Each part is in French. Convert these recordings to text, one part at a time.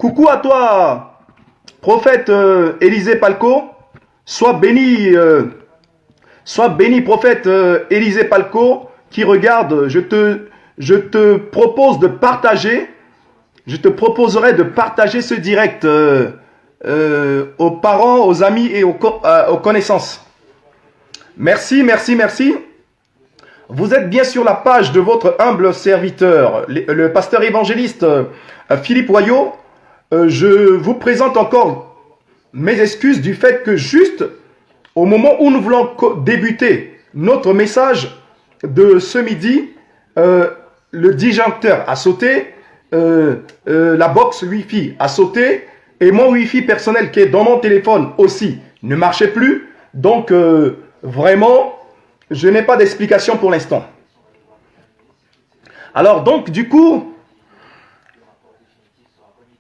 Coucou à toi, prophète Élisée Palco. Sois béni, prophète Élisée Palco, qui regarde. Je te propose de partager. Je te proposerai de partager ce direct aux parents, aux amis et aux connaissances. Merci, merci, merci. Vous êtes bien sur la page de votre humble serviteur, le pasteur évangéliste Philippe Royot. Je vous présente encore mes excuses du fait que juste au moment où nous voulons débuter notre message de ce midi, le disjoncteur a sauté, la box Wi-Fi a sauté et mon Wi-Fi personnel qui est dans mon téléphone aussi ne marchait plus. Donc vraiment, je n'ai pas d'explication pour l'instant. Alors donc du coup,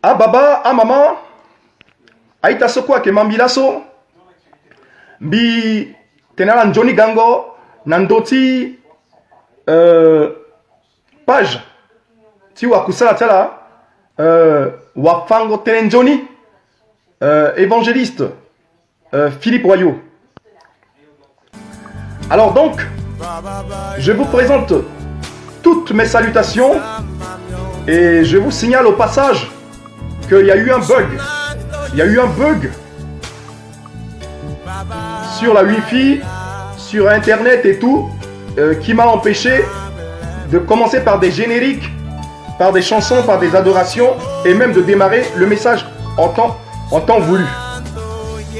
ah baba, ah maman, aïta sokwa ke mambilaso, bi tenala Johnny Gango, nandoti page, ti wakusala tala, wafango tenen Johnny, évangéliste, Philippe Royot. Alors donc, je vous présente toutes mes salutations et je vous signale au passage qu'il y a eu un bug. Il y a eu un bug sur la Wi-Fi, sur Internet et tout, qui m'a empêché de commencer par des génériques, par des chansons, par des adorations et même de démarrer le message en temps voulu.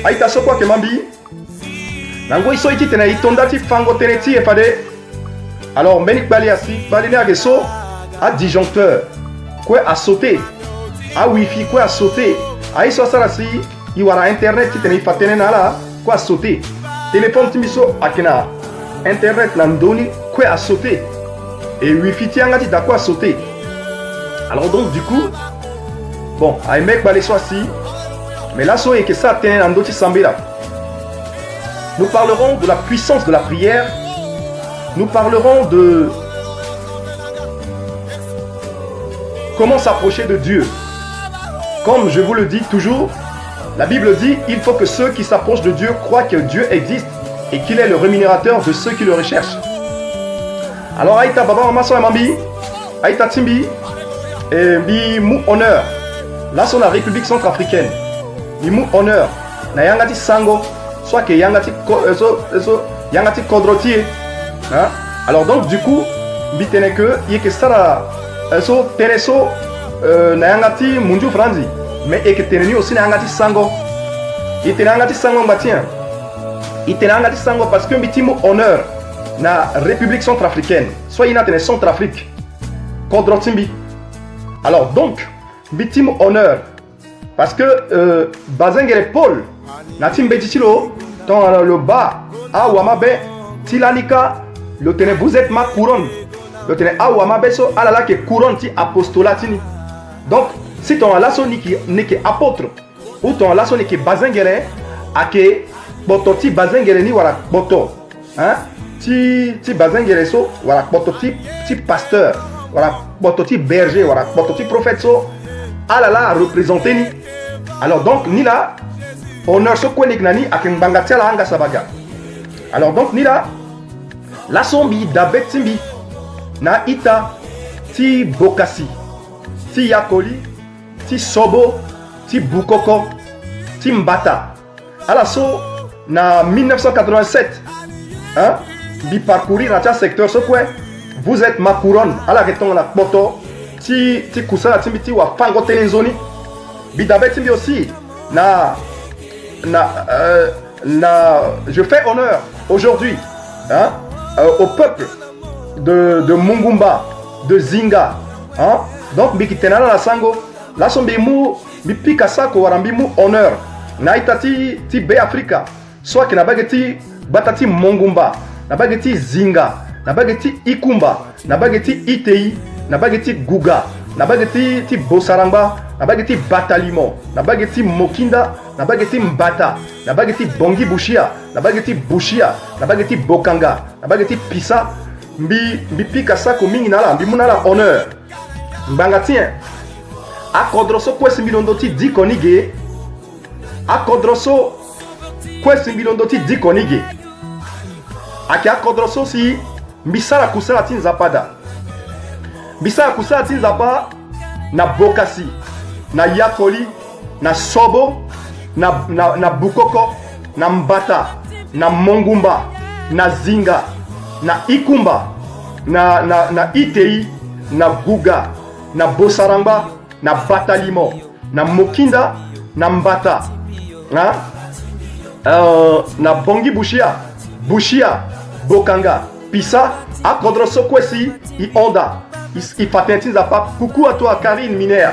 Aïta sokwa kemambi. Nango iso iti tena itondati fango teneti efade. Alors menik bali asi, bali ne ageso a disjoncteur. Quoi a sauté? A Wi-Fi quoi a sauté? A iso sarasi iwara internet tena ifatene nala quoi a sauté? Téléphone timiso akena internet nandoni quoi a sauté? Et Wi-Fi tiangati da quoi a sauté? Alors donc du coup, bon, a mec bali so asi, mais là so et que ça tene nandoti sambira. Nous parlerons de la puissance de la prière. Nous parlerons de comment s'approcher de Dieu. Comme je vous le dis toujours, la Bible dit il faut que ceux qui s'approchent de Dieu croient que Dieu existe et qu'il est le rémunérateur de ceux qui le recherchent. Alors, Aïta Baba Maman Mambi, Aïta Timbi, et Bimou Honneur. Là, c'est la République centrafricaine. Bimou Honneur. Nayangati Sango. Soit que yangati kodrotier. Hein? Alors donc du coup, bitene que yeke sara so teneso nayangati munju franzi, mais eke teneni aussi nayangati sango. Itenangati sango batien. Itenangati sango parce que bitimo honneur na République centrafricaine. Soit ina tene Centrafrique. Kodrotimbi. Alors donc bitimo honneur parce que Bazengere Paul Natim Betitilo, dans le bas, à Wamabe, Tilanika, le tenez, vous êtes ma couronne. Le tenez, à Wamabe, so, alala, qui couronne, ti apostolatini. Donc, si ton lasso n'est que apôtre, ou ton lasso n'est que bazengere, à que, boto ti bazengere ni wala boto, hein, ti bazengere so, wala boto ti pasteur, wala boto ti berger, wala boto ti prophète so, alala, représenté ni. Alors donc, ni là, honneur ce qu'on nani à Kembangatia anga sabaga. Alors donc nila la sombi d'abet timbi na ita ti bokasi ti yakoli ti sobo ti bukoko ti mbata. Alors so na 1987 hein bi parcourir dans ce secteur ce quoi vous êtes ma couronne à la reton la poto ti kusala timbi ti wa fango telenzoni bi d'abet timbi aussi je fais honneur aujourd'hui hein, au peuple de Mungumba, de Zinga. Hein? Donc, Bikitenala la Sango, là sont des mots, Bipika Sako, Warambimu honneur. Naitati ti Be Africa, soit que Nabageti Batati Mungumba, Nabageti Zinga, Nabageti Ikumba, Nabageti Itei, Nabageti Guga, Nabageti ti Bosaramba, Nabageti Batalimo, Nabageti Mokinda, Nabageti Mbata, Nabageti Bongi Bushia, Nabageti Bushia, Nabageti Bokanga, Nabageti Pisa, Mbi Pika Sako Minginala, Mbi Munala honneur. Mbangatien, akodroso kwesi milondoti dikonige akodroso kwesi milondoti dikonige ake akodroso si misala kusala tinzappada misala kusala tinzapa na bokasi na yakoli na sobo na bukoko na mbata na mongumba na zinga na ikumba na itei na guga na bosaramba na batalimo na mokinda na mbata na bongi bushia bokanga pisa akodroso kwesi i onda i patentiza pas. Coucou à toi Karine Miner,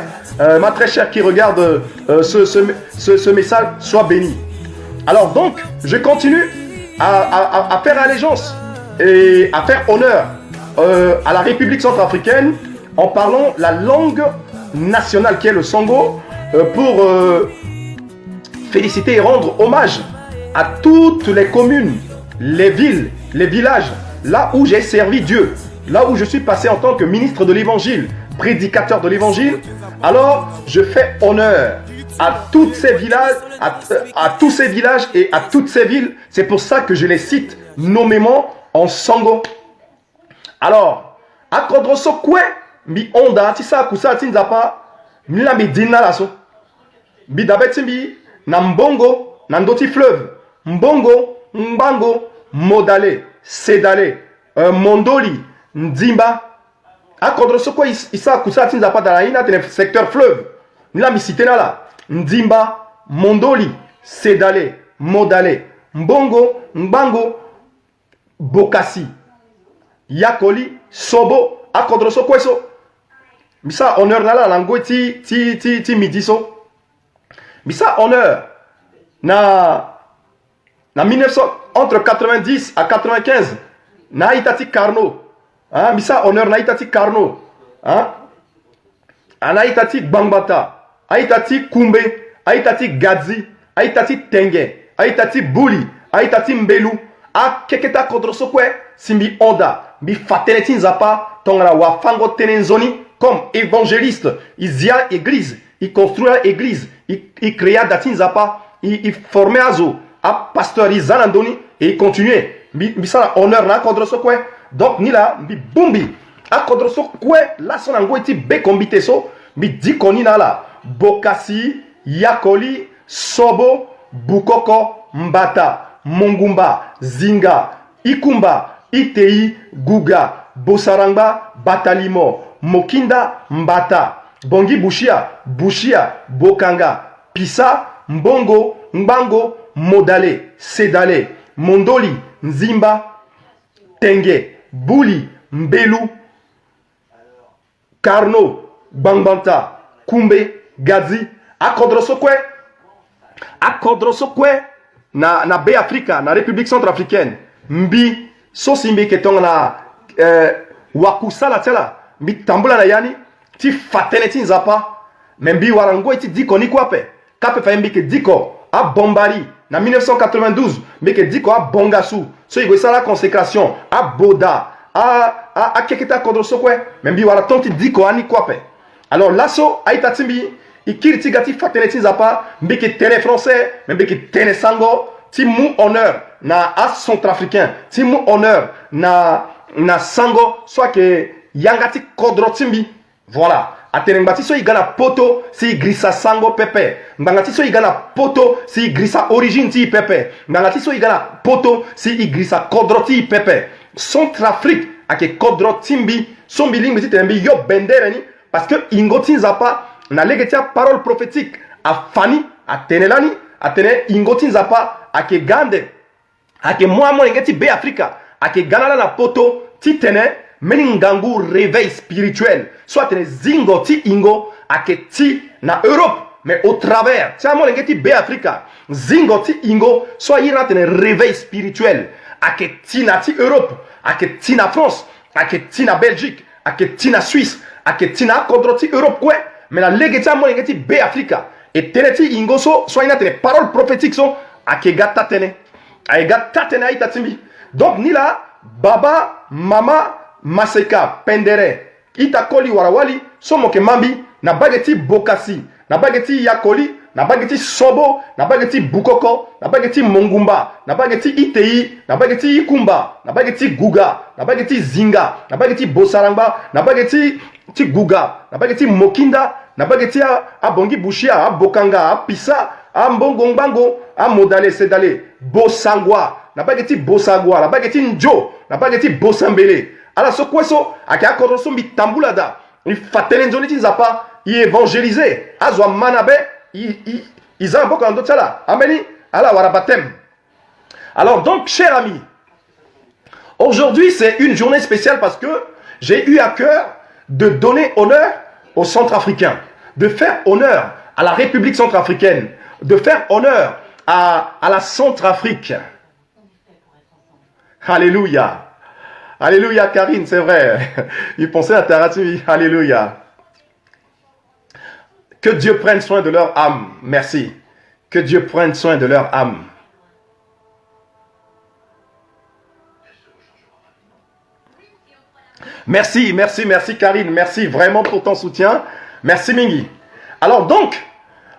ma très chère qui regarde ce message, sois béni. Alors donc je continue à faire allégeance et à faire honneur à la République centrafricaine en parlant la langue nationale qui est le Sango pour féliciter et rendre hommage à toutes les communes, les villes, les villages, là où j'ai servi Dieu, là où je suis passé en tant que ministre de l'évangile, prédicateur de l'évangile. Alors je fais honneur à tous ces villages, à tous ces villages et à toutes ces villes. C'est pour ça que je les cite nommément en Sango. Alors, à Kodroso Kwe, mi onda, tisa kusa tinzapa, mi la mi dina laso. Mi dabetimbi, na mbongo, na ndoti fleuve, mbongo, mbango, modale, sedale, mondoli, ndimba. À Kodroso Kwe, isa kusa tinzapa dans la ina, dans le secteur fleuve. Mi la mi cite na la, ndimba, mondoli, sedale, modale, mbongo, mbango, bokasi. Yakoli, sobo, akodroso kweso. Misa honneur na lango ti midiso. Misa honneur na 1900 entre 90 à 95 na itati Carnot. Hein, misa honneur na itati Carnot. Hein? Ana itati Bangbata, aitati Kumbe, aitati Gadzi, aitati Tenge, aitati Buli, aitati Mbelu. A keketa kodroso kwe simbi onda bi fateleti nzapa tongala wafango tenenzoni comme évangéliste. Il y a église, il construit église, il créa dati nzapa, il formait azo a pasteuriser landoni et il continuait. Bi ça honneur na kodroso kwe. Donc ni la bi bumbi a kodroso kwe la son ango eti be kombite so bi dikoni na la bokasi yakoli sobo bukoko mbata Mongumba, Zinga, Ikumba, Itei, Guga, Bosaramba, Batalimo, Mokinda, Mbata, Bongi Bushia, Bokanga, Pisa, Mbongo, Mbango, Modale, Sedale, Mondoli, Nzimba, Tenge, Buli, Mbelu, Carnot, Bangbanta, Kumbe, Gazi, Akodrosokwe, na Bay Africa, na République centrafricaine, mbi sosimbi ketong na wakusala tela, mbi tambula na yani, ti fateleti nzapa, membi warango eti diko ni kwape, kape fa mbi ke diko, a Bombari, na 1992, mbi ke diko a Bongasu, so yigo la consécration, a Boda, a keketa kodrosokwe, membi wara tonti diko ani kwape. Alors lasso, a itatimbi, ikiri tigati fateleti nzapa, mbiki tene français, mbiki tene sango, ti mou honneur na as centrafricain, ti mou honneur na sango, soit que yangati kodrotimbi, voilà. Atenengati so igana poto si grisa sango pepe, mbangati so igana poto si grisa origine ti pepe, mbangati so igana poto si igrisa kodroti pepe. Centrafrique ake kodrotimbi, son bilingue ti tembi yo bendereni, parce que ingoti nzapa na legetia parole prophétique a Fani, a Tenelani, a Tene ingoti nzapa a ke gande, a ke moi ngeti be Africa, a ke ganala na poto ti tene meningangu réveil spirituel, soit tene zingo ti ingo a ke ti na Europe, mais au travers, ti amo ngeti be Africa, zingo ti ingo, soit yira tene réveil spirituel, a ke ti na ti Europe, a ke ti na France, a ke ti na Belgique, a ke ti na Suisse, a ke ti na kodro ti Europe kwe. Mais la legetia mo ngeti be Africa et teneti ingoso soit ina tene parole prophétique so akegata tene aigata tene aitatimbi. Donc ni la baba mama maseka pendere itakoli warawali so moke mambi na bageti Bokassi, na bageti Yakoli, na bageti Sobo, na bageti Bukoko, na bageti Mongumba, na bageti Itei, na bageti Ikumba, na bageti Guga, na bageti Zinga, na bageti Bosaramba, na bageti Guga, na bageti Mokinda, na bageti Abongi Bushia, Bokanga, Pisa, Mbongombango, Modale Sedale, Bosangwa, na bageti Bosagwa, na bageti Njo, na bageti Bosambele. Alors ce quoi so, aka koroso mi tambulada, il fatele nzoni tinzapa, il évangélisé, azwa manabe, ils ont beaucoup d'autres là. Amélie, alors voilà baptême. Alors donc, chers amis, aujourd'hui c'est une journée spéciale parce que j'ai eu à cœur de donner honneur aux Centrafricains, de faire honneur à la République centrafricaine, de faire honneur à la Centrafrique. Alléluia. Alléluia, Karine, c'est vrai. Il pensait à Taratumi. Alléluia. Que Dieu prenne soin de leur âme. Merci. Que Dieu prenne soin de leur âme. Merci, merci, merci, Karine. Merci vraiment pour ton soutien. Merci, Mingi. Alors donc,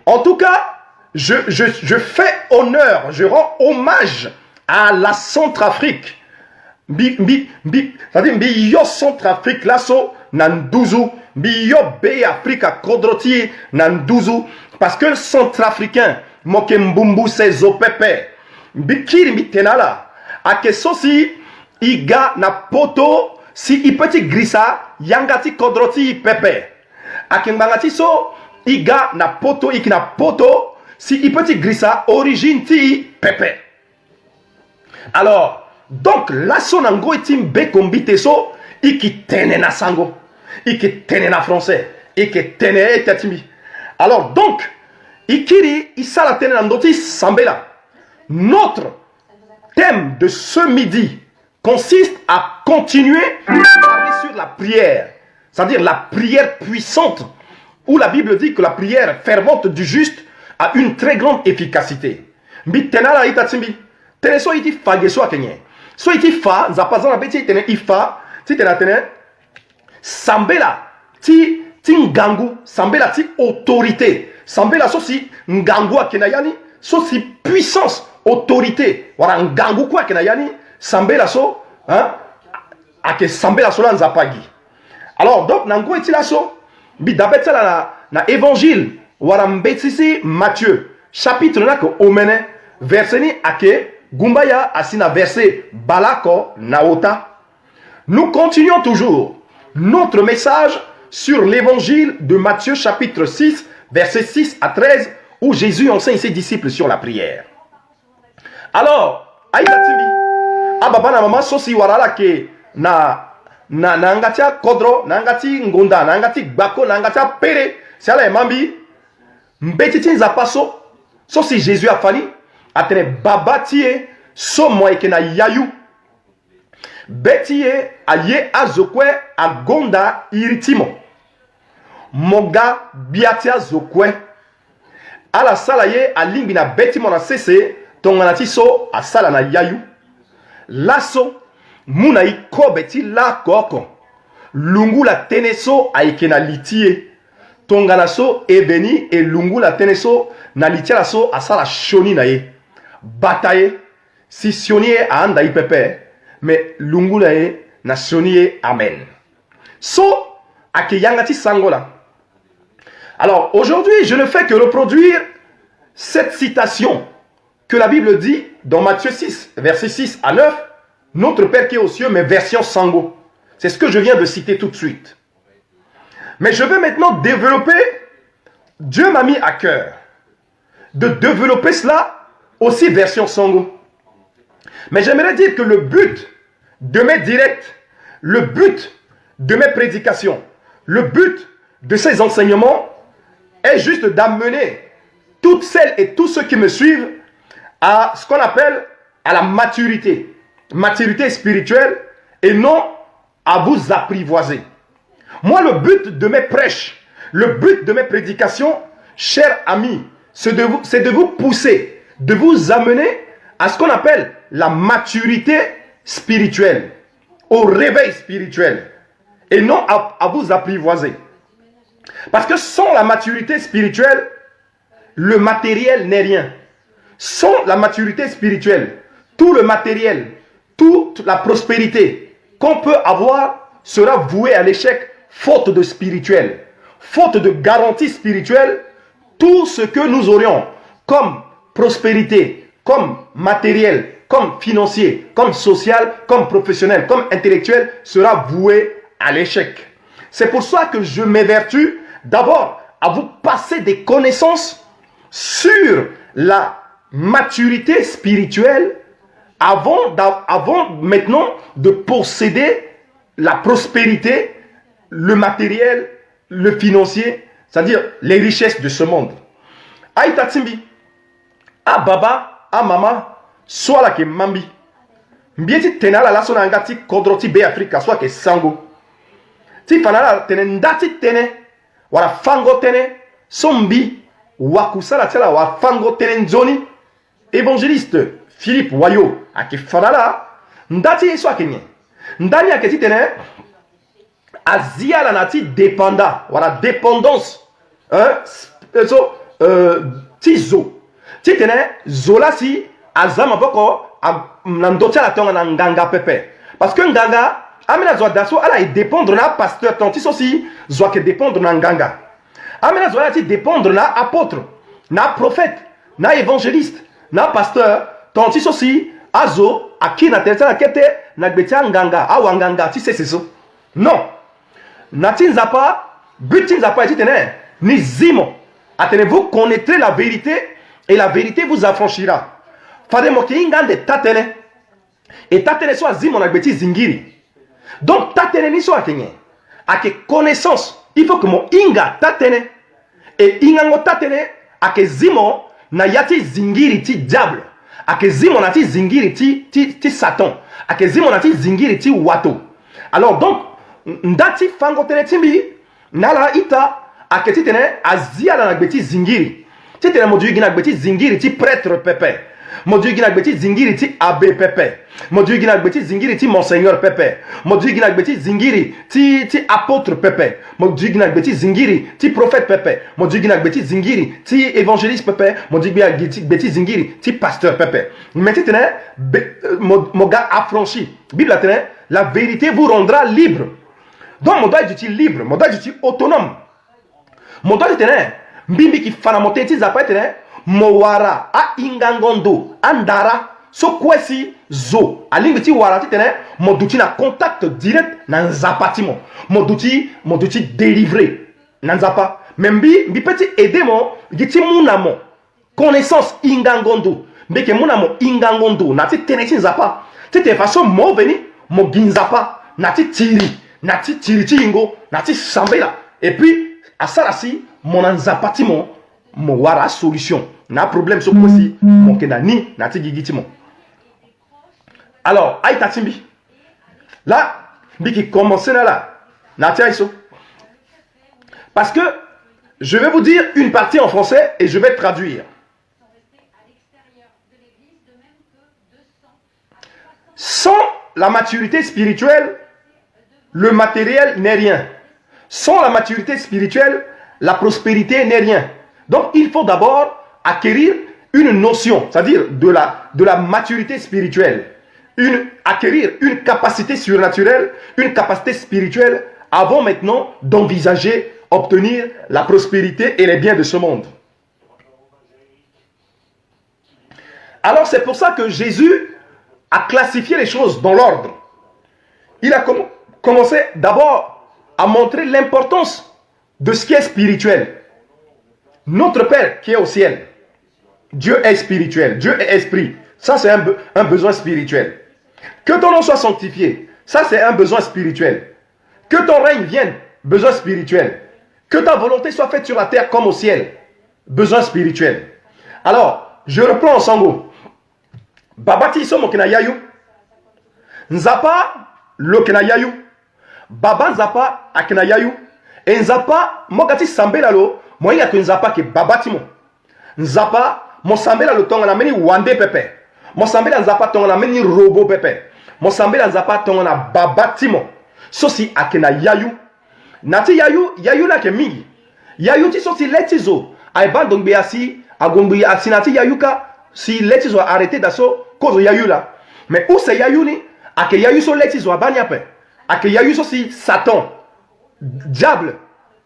en tout cas, je fais honneur, je rends hommage à la Centrafrique. C'est-à-dire, Biyo Centrafrique, lasso, Nanduzu, Biyo Be Africa, Kodroti, Nanduzu, parce que le Centrafricain, Mokembumbu, c'est Zopepe, Bikiri Mitenala, Akeso si, Iga na poto, si ipeti grisa, Yangati Kodroti Pepe, Akembangati so, Iga na poto, Ikina poto, si ipeti grisa, origine ti Pepe. Alors, donc, la sonango etim be kombite so, iki tene na sango, iki tene na français, iki tene etatimi. Alors, donc, ikiri isala tene na ndoti sambela. Notre thème de ce midi consiste à continuer à parler sur la prière, c'est-à-dire la prière puissante, où la Bible dit que la prière fervente du juste a une très grande efficacité. Mbi tenala itatimi, tene so iti fageso akenye. So iti fa, zapazana beti tene ifa, ti tena tene, sambela, ti ngangu, sambela ti autorité, sambela so si ngangu akenayani, so si puissance, autorité, wala ngangu kwa akenayani, sambela so, hein, ake sambela so la nzapagi. Alors donc, nangu eti la so, bi dabeta la na évangile, wala mbetisi Matthieu, chapitre na ko omene, verseni ake, Gumbaya asina verset Balako Naota. Nous continuons toujours notre message sur l'évangile de Matthieu chapitre 6, verset 6 à 13, où Jésus enseigne ses disciples sur la prière. Alors, Aïdatimi, Ababana Mama Sosi Warala ke na nangatia kodro, nangati ngonda, nangati bako, nangatia pere, c'est là mambi, mbetitin zapaso, sosi Jésus a fani, atene babatie so moike na yayu betie aye azokwe agonda iritimo moga biatia zokwe ala sala ye alimbi na betimo na sese tonganati so asala na yayu laso muna iko beti la koko lungu la teneso aike na litie tongana so eveni e lungu la teneso na litia la so asala shoni na ye bataille si sionie a anda ipepe mais lungula e na sionie amen so akeyangati sangola. Alors aujourd'hui je ne fais que reproduire cette citation que la Bible dit dans Matthieu 6 verset 6 à 9, notre Père qui est aux cieux, mais version sango. C'est ce que je viens de citer tout de suite. Mais je vais maintenant développer, Dieu m'a mis à cœur de développer cela aussi version sango. Mais j'aimerais dire que le but de mes directs, le but de mes prédications, le but de ces enseignements est juste d'amener toutes celles et tous ceux qui me suivent à ce qu'on appelle à la maturité, maturité spirituelle, et non à vous apprivoiser. Moi, le but de mes prêches, le but de mes prédications, chers amis, c'est de vous pousser, de vous amener à ce qu'on appelle la maturité spirituelle, au réveil spirituel, et non à vous apprivoiser. Parce que sans la maturité spirituelle, le matériel n'est rien. Sans la maturité spirituelle, tout le matériel, toute la prospérité qu'on peut avoir sera vouée à l'échec, faute de spirituel, faute de garantie spirituelle. Tout ce que nous aurions comme prospérité, comme matériel, comme financier, comme social, comme professionnel, comme intellectuel, sera voué à l'échec. C'est pour ça que je m'évertue d'abord à vous passer des connaissances sur la maturité spirituelle avant maintenant de posséder la prospérité, le matériel, le financier, c'est-à-dire les richesses de ce monde. Aïta Timbi, a baba, a mama, soit la ke mambi. Mbieti tenala la sona ngati kodroti be Afrika, soit ke sango. Ti fanala tene ndati tene, wala fango tene, sombi, wakusala tela wa fango tene nzoni. Évangéliste Philippe Wayo, a ke fanala, ndati soit kenye. Ndani a keti tene, Asia la nati dépenda, voilà, dépendance. Tizo. Ti tene, zola si, azama boko, nandotia la tonga na nganga pepe. Parce que nganga, amena zoa daso, ala y dépendre na pasteur, tantis aussi, zoa ke dépendre na nganga. Amena zoa ti dépendre na apôtre, na prophète, na évangéliste, na pasteur, tantis aussi, azo, aki na tete na kete, na gbetia nganga, awa nganga, ti se so. Non. Natin zapa, butin zapa, ti tene, ni zimo. Attendez, vous connaîtrez la vérité et la vérité vous affranchira. Fade moki ingande tatene. Et tatene soit zimo na gbeti zingiri. Donc tatene ni soit kenye. Ake connaissance, il faut que mon inga tatene. Et ingango tatene, ake zimo na yati zingiri ti diable. Ake zimo na ti zingiri ti Satan. Ake zimo na ti zingiri ti wato. Alors donc, ndati fango tene timbi, nala ita, aketi tene azia la nagbeti zingiri. Ti tene modu gina gbeti zingiri ti prêtre pepe. Modu gina gbeti zingiri ti abbé pepe. Modu gina gbeti zingiri ti monseigneur pepe. Modu gina gbeti zingiri ti apôtre pepe. Modu gina gbeti zingiri ti prophète pepe. Modu gina gbeti zingiri ti évangéliste pepe. Modu gina gbeti zingiri ti pasteur pepe. Mais ti tene mon gars affranchi. Bible tene la vérité vous rendra libre. Donc mon doigt est libre, mon doigt est autonome. Mon doigt est mbimbi ki fana moteti zapa tene mowara a ingangondo andara so kwesi zo alingiti wara tene moduti na contact direct na nzapati moduti délivré na nzapa membi mbi petit aider mo giti munamo connaissance ingangondo mbeke munamo ingangondo na ti tene ti nzapa tete façon mo veni mo ginzapa na ti tiri nati tiritingo nati sambela et puis à sarasi mon anzapati mo wara solution na problème so kosi mon kenani nati gigiti mo. Alors aïta timbi là biki commencer là nati aiso parce que je vais vous dire une partie en français et je vais traduire. Sans la maturité spirituelle, le matériel n'est rien. Sans la maturité spirituelle, la prospérité n'est rien. Donc, il faut d'abord acquérir une notion, c'est-à-dire de la maturité spirituelle. Acquérir une capacité surnaturelle, une capacité spirituelle, avant maintenant d'envisager, obtenir la prospérité et les biens de ce monde. Alors, c'est pour ça que Jésus a classifié les choses dans l'ordre. Il a commencé d'abord à montrer l'importance de ce qui est spirituel. Notre Père qui est au ciel, Dieu est spirituel, Dieu est esprit. Ça, c'est un besoin spirituel. Que ton nom soit sanctifié, ça, c'est un besoin spirituel. Que ton règne vienne, besoin spirituel. Que ta volonté soit faite sur la terre comme au ciel, besoin spirituel. Alors, je reprends en sango. Babati somo kena yayu. Nzapa lo kena yayu. Baba nzapa akena yayu. Et nzapa mogati sambela lo. Moi ya nzapa ke babati mo. Nzapa mo sambela lo tonga na meni wande pepe. Mo sambela nzapa tonga na meni robo pepe. Mo sambela nzapa tonga na babati mo. Sosi akena yayu. Nati yayu la ke mingi. Yayu ti so si letizo. Aiban donc beasi, agombi asinati yayuka, si letizo arrêté d'asso, cause yayu là. Mais où c'est yayu ni? Ake yayu so letizo abani ape. Ake yayu so si Satan, diable,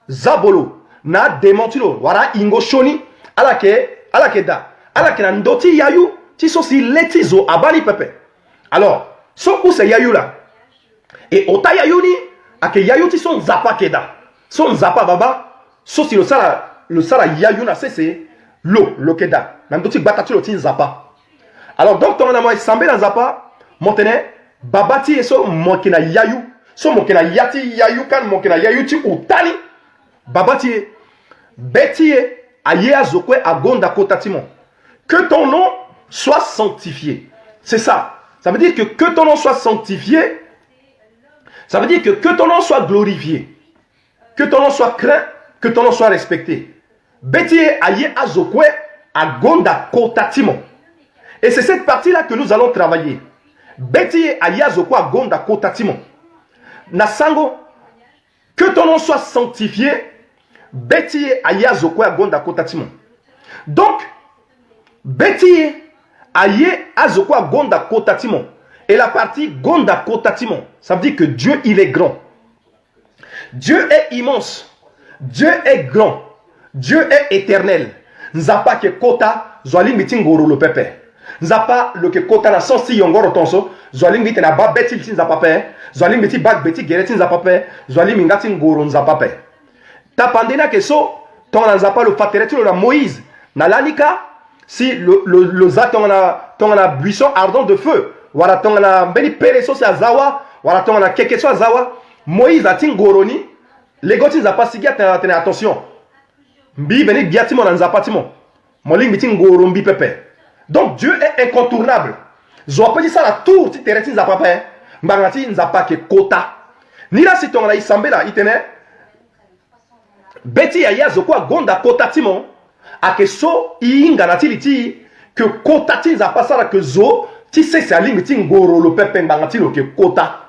zabolo, na démontilo, wara ingo shoni, alake da. Alake na ndoti yayu, ti so si letizo abani pepe. Alors, so où c'est yayu là? Et ota yayu ni, ake yayu ti son zapa keda. Son zapa baba, so si le sala yayu na c'est l'eau keda. Même doti batatu lo tin zapa. Alors donc ton amo sambe na zapa, montene babati et so mokina yayu, so mokina yati yayu kan mokina yayu ti utani. Babati beti aye azokwe agonda kotatimo. Que ton nom soit sanctifié. C'est ça. Ça veut dire que ton nom soit sanctifié. Ça veut dire que ton nom soit glorifié. Que ton nom soit craint, que ton nom soit respecté. Betie aye azokwe agonda kotatimo. Et c'est cette partie-là que nous allons travailler. Betie aye azokwe agonda kotatimo. Nasango, que ton nom soit sanctifié. Betie aye azokwe agonda kotatimo. Donc, Betie aye azokwe agonda kotatimo. Et la partie gonda kotatimo, ça veut dire que Dieu il est grand. Dieu est immense. Dieu est grand. Dieu est éternel. Nzapa ke kota zwali mitingoro lo pepe. Nzapa lo ke kota na sensi yongoro tonso zwali miti na ba beti tin nzapa pe. Zwali miti bag beti gereti nzapa pe. Zwali mingati ngoro nzapa pe. Tapandena ke so ton nzapa lo fatereti lo na Moïse na lanika si le za ton na buisson ardent de feu. Wala ton na beni pereso sa zawa, wala ton na kekeso zawa. Moïse a tingoroni, les gotins n'a pas signé attention. Mbi beni biatimo na nzapatimo. Moling mitin gorombi pepe. Donc Dieu est incontournable. Zo pas dit ça la tour ti tereti nzapapa. Mbangati nzapa ke kota. Ni la si ton la isambe la itene. Beti ya zokwa gonda kota timo. Ake so inga na tiliti que kota ti nzapa sala que zo ti se se ali mitin goro lo pepe mbangati lo ke kota.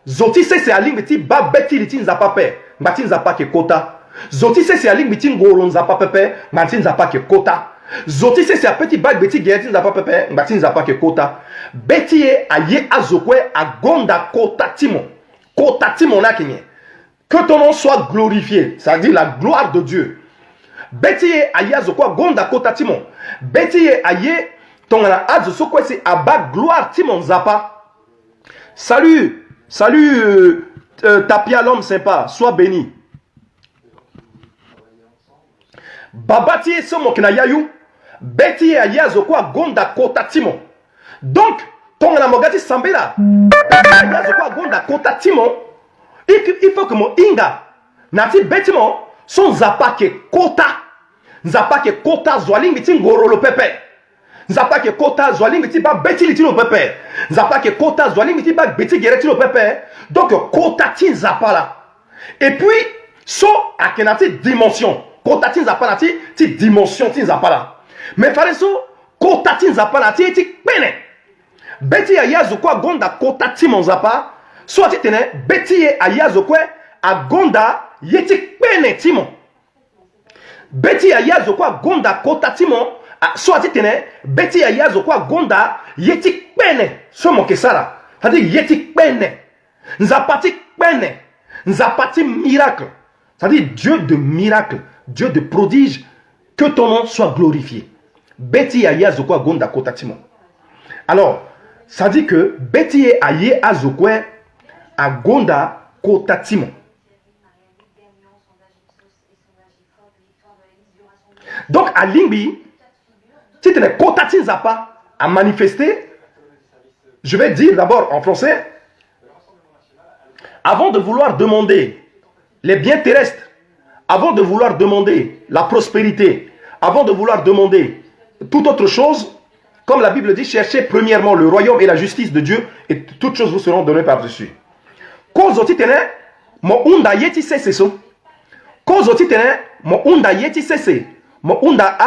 Zoti se se aling biti ba beti liti nzapa pe mbati nzapa ke kota. Zoti se se aling biti ngoro nzapa pepe mbati nzapa ke kota. Zoti se se apeti bag beti gereti nzapa pepe mbati nzapa ke kota. Beti ye aye azokwe agonda kota timo. Kota timo na kenye. Que ton nom soit glorifié, c'est-à-dire la gloire de Dieu. Beti ye aye azokwe agonda kota timo. Beti ye aye ton na azokwe se aba gloire timo nzapa. Salut Tapia l'homme sympa, sois béni. Babati somo kina yayu, beti ya yazo kwa gonda kota timo. Donc, ton na mogati sambela, yazo kwa gonda kota timo, il faut que mon inga, nati betimo, son zapa ke kota. Zapa ke kota zwaling bitin goro lo pepe. Nzapa ke kota zwaling biti ba beti litino pepe. Nzapa ke kota zwaling biti ba beti geretino pepe. Donc kota tin zapa là. Et puis so akenati dimension. Kota tin zapa nati ti dimension tin zapa là. Mais fallait so kota tin zapa nati ti pene. Beti ya yazo kwa gonda kota ti mon zapa. Soit ti tene beti ya yazo kwa agonda yeti pene timon. Beti ya yazo kwa gonda kota timon. Soit tu tenais, beti ya yazo kwa gonda yeti pene so mo kesala. C'est-à-dire yeti pene. Nzapati pene. Nzapati miracle. C'est-à-dire Dieu de miracle, Dieu de prodige, que ton nom soit glorifié. Beti ya yazo kwa gonda kotatimo. Alors, ça dit que beti ya ye azokwe a gonda kotatimo. Donc à Limbi, si tu n'es kotatin zapa à manifester, je vais dire d'abord en français, avant de vouloir demander les biens terrestres, avant de vouloir demander la prospérité, avant de vouloir demander toute autre chose, comme la Bible dit, cherchez premièrement le royaume et la justice de Dieu et toutes choses vous seront données par-dessus. Kozo titene, mo unda yeti sese so. Kozo titene, mo unda yeti sese. Mo unda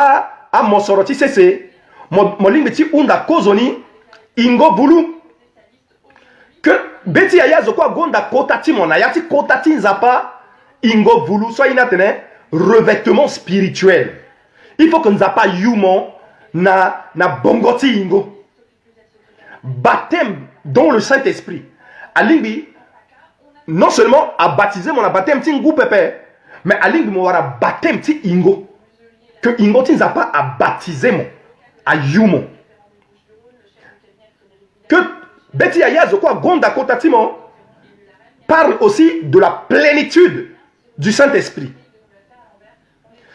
a mosoroti sese. Mo limbeti unda kozoni ingo bulu. Que beti ayazo kwa gonda kotati mona yati kotati nzapa ingo voulu soit inatene revêtement spirituel. Il faut que nous pas yumo na bongoti ingo. Baptême dans le Saint-Esprit. Alingi non seulement a baptisé mon baptême tingu pepe, mais alingi mo wara baptême ti ingo. Que ingo tinza pas à baptiser mon a yumo. Que Betty Ayaz quoi gonda kotatimo parle aussi de la plénitude du Saint-Esprit.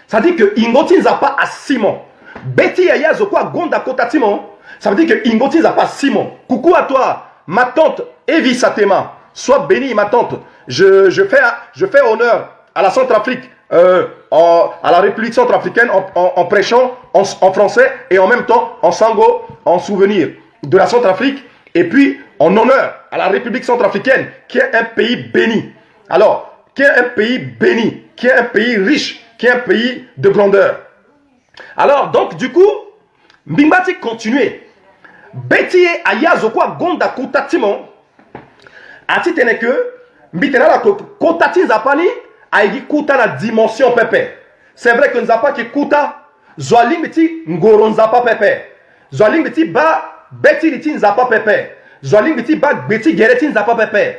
Ça veut dire que Ingoti pas à Simon. Betty Ayaz quoi gonda kotatimo. Ça veut dire que Ingoti pas Simon. Coucou à toi, ma tante Evie Satema. Sois bénie, ma tante. Je fais honneur à la Centrafrique, à la République centrafricaine en prêchant en français et en même temps en sango, en souvenir de la Centrafrique. Et puis, en honneur à la République centrafricaine, qui est un pays béni. Alors, qui est un pays béni, qui est un pays riche, qui est un pays de grandeur. Alors, donc, du coup, Mbimbati continue. Betty Ayazokwa Gonda Kotatimo. Ati teneke, Mbitena la Kotati Zapani, Aigi Kuta la dimension pepe. C'est vrai que Nzapa qui Kuta, Zoaling Biti Ngoron Zapa pepe. Zoaling Biti Ba. Betty litin zapa pepe. Zoaling biti bag Betty geretin zapa pepe.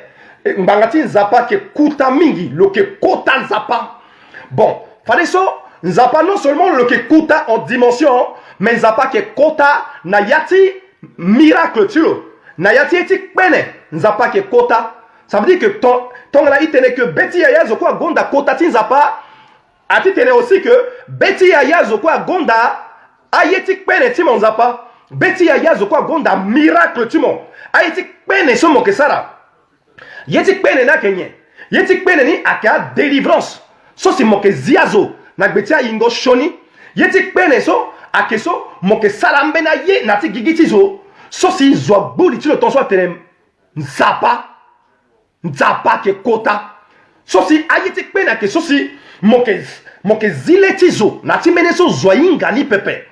Mbangatin zapa ke kuta mingi. Lo ke kota zapa. Bon. Fallait ça. Zapa non seulement le ke kuta en dimension. Mais zapa ke kota. Na yati miracle tu lo. Na yati eti pene. Zapa ke kota. Ça veut dire que ton la itene que Betty Ayaz quoi gonda kota tin zapa. Ati tene aussi que Betty Ayaz quoi gonda. Ayeti pene ti mon zapa. Betty Ayaz quoi gonda miracle tu mon aïti pene so mo kesara yeti pene na kenye yeti pene ni aka délivrance so si mo ke ziazo na Betty Ayingo shoni yeti pene so akeso mo ke salambe na ye na ti gigiti zo so si zo boli ti le ton so tenem nzapa ke kota so si ayiti pene ke so si mo ke zileti zo na ti mene so zo yinga ni pepe.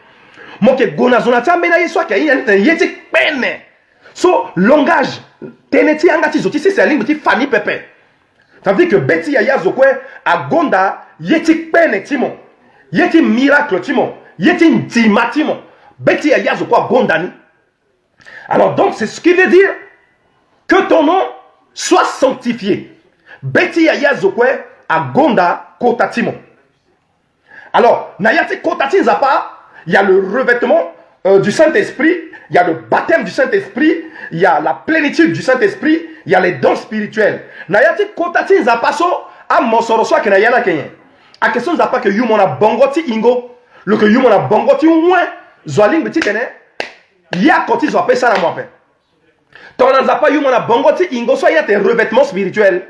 Moke gona zona tambena yiswa ke yeti pene. So langage teneti angati zoti si c'est lingti fani pepe. Ça veut dire que Betty Ayaz okwe a gonda yeti pene timon. Yeti miracle timon. Yeti ndima timon. Betty Ayaz okwa gonda ni. Alors donc c'est ce qui veut dire que ton nom soit sanctifié. Betty Ayaz okwe a gonda kota timon. Alors nayati kota tinzapa. Il y a le revêtement du Saint-Esprit, il y a le baptême du Saint-Esprit, il y a la plénitude du Saint-Esprit, il y a les dons spirituels. Nayati kotati zapaso a monsoroso ke nayana kenye. A question zapa ke yumona bongoti ingo, le ke yumona bongoti ouin, zoaling petit tene, ya koti zo apesa na moape. Tona zapa yumona bongoti ingo, soit il y a tes revêtements spirituels,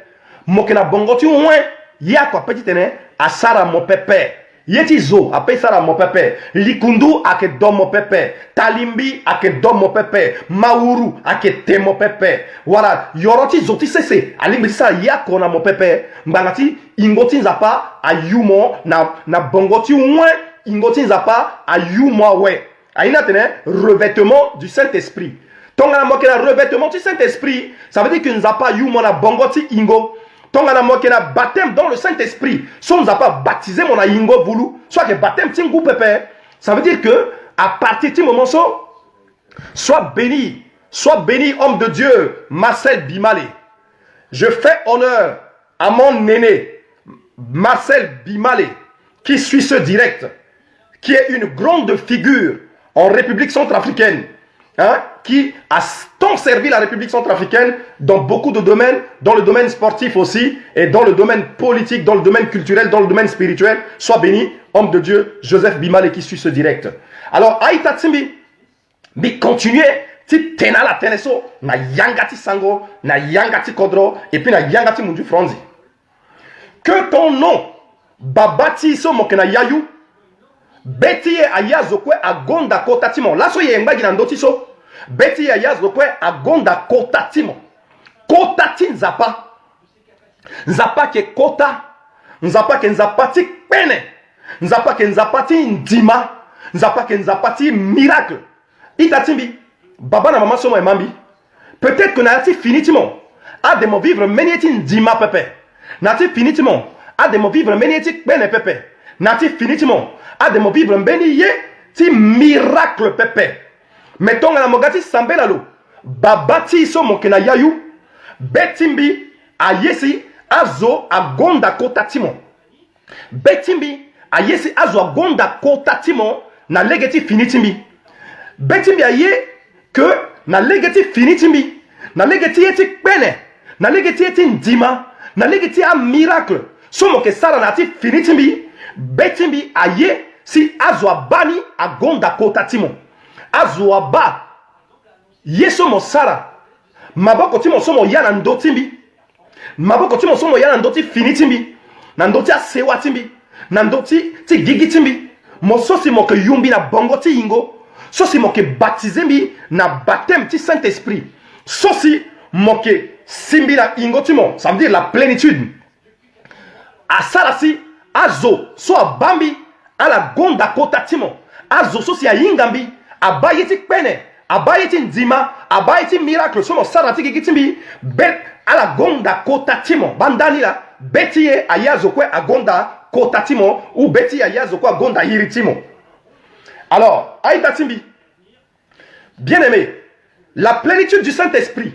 mokena bongoti ouin, ya kwa petit tene, asara mo pepe. Yeti zo ape sara mo pepe, likundu ake do mo pepe, talimbi ake do mo pepe, mauru ake te mo pepe. Voilà, yoroti zoti sese, alimbi sa yako na mo pepe, mbangati ingoti nzapa ayumo na bongoti ouin, ingoti nzapa ayumo we. Aina tene revêtement du Saint-Esprit. Tonga na moke na revêtement du Saint-Esprit, ça veut dire que nzapa ayumo na bongoti ingo. Tongana mokena baptême dans le Saint-Esprit. Si on nous a pas baptisé mon ingo voulu, soit que baptême tingu pepe. Ça veut dire que à partir de ce moment sois béni homme de Dieu, Marcel Bimale. Je fais honneur à mon aîné Marcel Bimale qui suit ce direct, qui est une grande figure en République centrafricaine. Hein, qui a tant servi la République centrafricaine dans beaucoup de domaines, dans le domaine sportif aussi, et dans le domaine politique, dans le domaine culturel, dans le domaine spirituel. Sois béni, homme de Dieu, Joseph Bimale qui suit ce direct. Alors, Aïta Tsimbi, mais continuez, ti tena la teneso, na yangati sango, na yangati kodro, et puis na yangati mundu fronzi. Que ton nom, babati so mokena yayu, Betty Ayaz okwe agonda kotatimo. Là so yemba ginandoti so. Betty Ayaz okwe agonda kotatimo. Kotati nzapa. Nzapa ke kota. Nzapa ke nzapati pene. Nzapa ke nzapati ndima. Nzapa ke nzapati miracle. Itatimbi. Baba na maman somo emambi. Peut-être que nati finitimo. A de mon vivre menieti ndima pepe. Nati finitimo. a de mo vivre mbeni ti pene pepe na ti finitimo a de mo vivre mbeni ye ti miracle pepe metonga na mogati sambela lo babati so mokena yayu betimbi ayesi azo agonda kota timo betimbi ayesi azo agonda kota timo na legeti finitimbi betimbi aye que na legeti finitimbi na legeti eti pene na legeti eti ndima na legeti a miracle so moke sala na ti finitimbi betimbi aye si azo abani agonda kota timo azo aba yeso mo sara maboko timo somo yana ndotimbi maboko timo somo yana ndoti finitimbi na ndoti asewa timbi na ndoti ti gigi timbi mo sosi mo ke yumbi na bongo ti ingo sosi mo ke baptiser mbi na baptême ti Saint-Esprit sosi mo ke simbi na ingo timo ça veut dire la plénitude asalasi azo so abambi ala gonda kota timo azo sosi ayingambi abayeti pene abayeti ndima abayeti miracle somo sarati gigitimbi bet ala gonda kota timo bandani la betiye ayazo kwe agonda kota timo ou betiye ayazo kwe agonda iritimo. Alors aïta timbi bien aimé, la plénitude du Saint-Esprit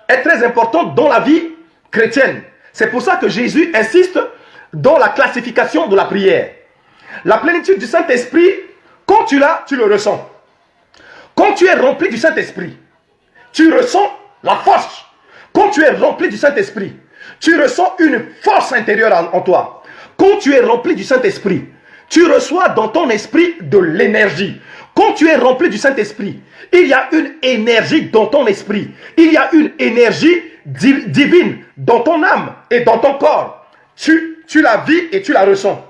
est très importante dans la vie chrétienne. C'est pour ça que Jésus insiste dans la classification de la prière. La plénitude du Saint-Esprit, quand tu l'as, tu le ressens. Quand tu es rempli du Saint-Esprit, tu ressens la force. Quand tu es rempli du Saint-Esprit, tu ressens une force intérieure en toi. Quand tu es rempli du Saint-Esprit, tu reçois dans ton esprit de l'énergie. Quand tu es rempli du Saint-Esprit, il y a une énergie dans ton esprit. Il y a une énergie divine dans ton âme et dans ton corps. Tu la vis et tu la ressens.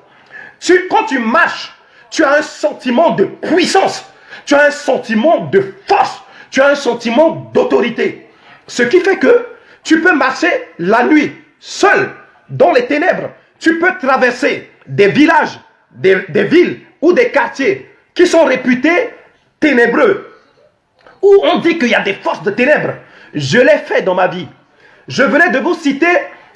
Quand tu marches, tu as un sentiment de puissance. Tu as un sentiment de force. Tu as un sentiment d'autorité. Ce qui fait que tu peux marcher la nuit, seul, dans les ténèbres. Tu peux traverser des villages, des villes ou des quartiers qui sont réputés ténébreux, où on dit qu'il y a des forces de ténèbres. Je l'ai fait dans ma vie. Je venais de vous citer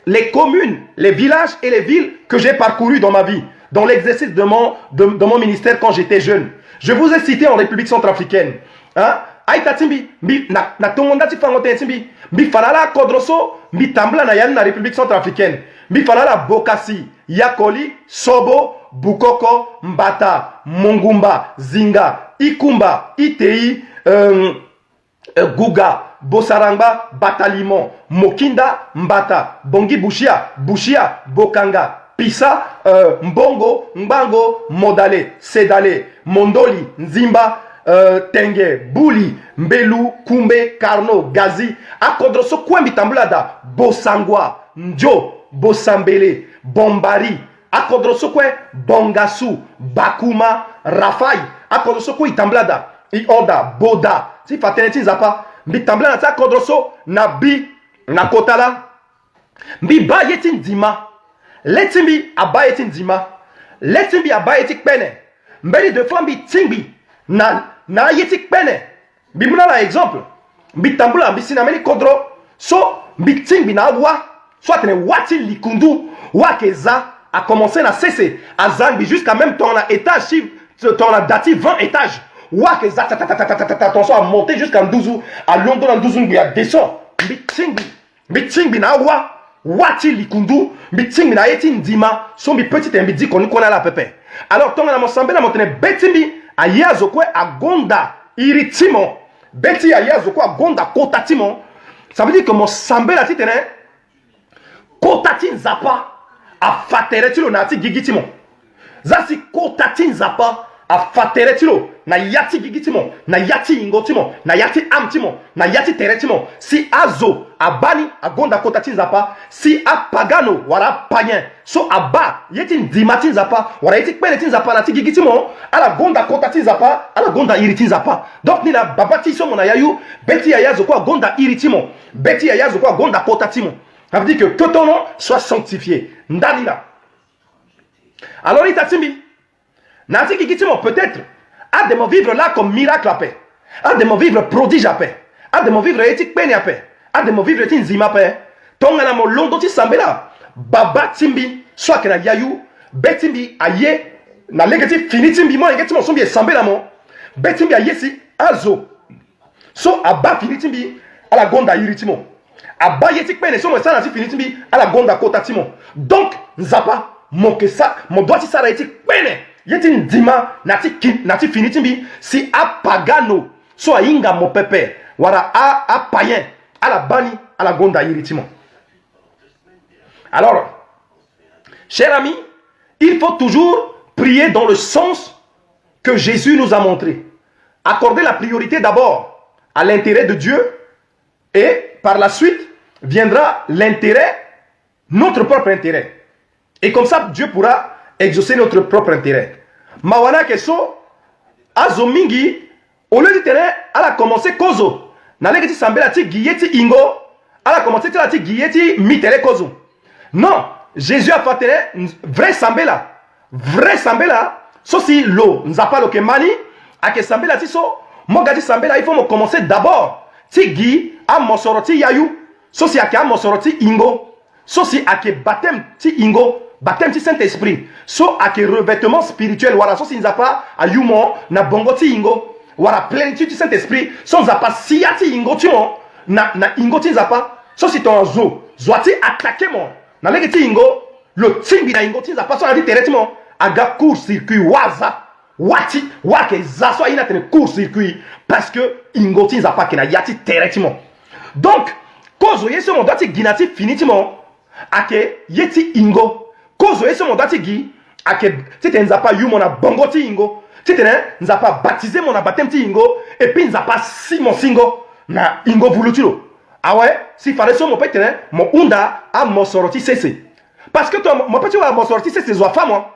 les communes, les villages et les villes que j'ai parcourus dans ma vie, dans l'exercice de mon ministère quand j'étais jeune. Je vous ai cité en République centrafricaine. Hein? Aïta timbi, na tongonda ti fangote timbi, mi falala kodroso, mi tambla na yan na République centrafricaine. Mi falala Bokassi, Yakoli, Sobo, Bukoko, Mbata, Mongumba, Zinga, Ikumba, Itei, Guga, Bosarangba, Batalimon, Mokinda, Mbata, Bongi Bushia, Bokanga, Pisa, Mbongo, Mbango, Modale, Sedale, Mondoli, Nzimba, Tenge, Bouli, Mbelu, Kumbe, Karno, Gazi, Akodroso, Kwembi Tambulada, Bosangwa, Njo, Bosambele, Bombari, Akodrosokwe, Bongasu, Bakuma, Rafai, Akodrosokwe, Itamblada, Ioda, Boda, si Fateneti Zapa, Bitamblada, Akodroso, Nabi, Nakotala, Biba Yetin Dima, Letimbi, Abayetin Dima, Letimbi, Abayetik Pene, Mbeli de Flambi, Timbi, Na Yetik Pene, Bimuna la exemple, Bitambula, Bisinameli Kodro, So, Bitimbi na Awa, soit ne wati likundu wakeza a commencé à cesser à Zangbi jusqu'à même ton étage ton dati 20 étages wakeza attention à monter jusqu'à 12 à Londres en 12 à descend bitingbi na wa wati likundu bitingbi na eti ndima so bi petit mbidi qu'on a la pepe alors ton na mosambe na motene betimbi ayazo kwe agonda iritimo beti ayazo kwe agonda kotatimo ça veut dire que mon sambe la titene Kotatin Zapa a fateretilo na ati gigitimo. Zasi kotatin Zapa a fateretilo na yati gigitimo, na yati ingotimo, na yati amtimo, na yati teretimo. Si azo abani agonda kotatin Zapa, si a pagano wala païen, so aba yetin dimatin Zapa, wala yeti penetin Zapa na ati gigitimo, ala gonda kotatin Zapa, ala gonda iritin Zapa. Donc ni la babati so mona yayu, beti ayazo kwa gonda iritimo, beti ayazo kwa gonda kotatimo. Ça veut dire que ton nom soit sanctifié. Ndalila. Alors, il t'a dit, Nanti Kikitimo peut-être a de me vivre là comme miracle à paix, a de me vivre prodige à paix, a de me vivre éthique peine à paix, a de me vivre éthique zima paix. Ton anamo londo ti sambela, baba timbi, soit que na yayu betimbi aye na legati finitimbi mo ngeti mo sombi esambela mo betimbi aye si azo so aba finitimbi ala gonda yiritimo aba yeti pene so mo sana si finitimbi ala gonda kotatimo donc nzapa mon que ça mon doit si sara yeti pene yeti ndima nati finitimbi si apagano so ainga mo pepe wara a païen à la bani à la gonda yiritimo. Alors cher ami, il faut toujours prier dans le sens que Jésus nous a montré. Accorder la priorité d'abord à l'intérêt de Dieu et par la suite viendra l'intérêt, notre propre intérêt. Et comme ça, Dieu pourra exaucer notre propre intérêt. Mawana keso, azomingi, au lieu de terrain, elle a commencé kozo. Naleketi sambela ti giyeti ingo, elle a commencé ti giyeti mitele kozo. Non, Jésus a fait vrai sambela. Vrai sambela, so si lo, nzapa lo ke mani, ake sambela ti so, mogati sambela, il faut me commencer d'abord. Ti gi, a mosoroti yayu, so si ake a mosoroti ingo, so si ake baptême ti ingo, baptême ti Saint-Esprit, so ake revêtement spirituel, wara so si nzapa a yumo, na bongo ti ingo, wara plénitude ti Saint-Esprit, so nzapa siya ti ingo ti mo, na ingo ti nzapa, so si ton zo, zwati attaqué mo, na lege ti ingo, le timbi na ingo ti nzapa, so na ti tere ti mo, aga court-circuit waza, wati, wake zaso ina tene court-circuit, parce que ingo ti nzapa ke na yati tere ti mo. Donc, kozo yeso mo dati ginati fini ti mo, ake yeti ingo, kozo yeso mo dati gi, ake tite nzapa yu mo na bongo ti ingo, tite nzapa baptisé mo na baptême ti ingo, et puis nzapa si mon singo, na ingo voulutilo. Ah ouais, si fallait so mo pete mon unda a mo soroti sese. Parce que toi, mon petit wa mo soroti sese zwa fa moi.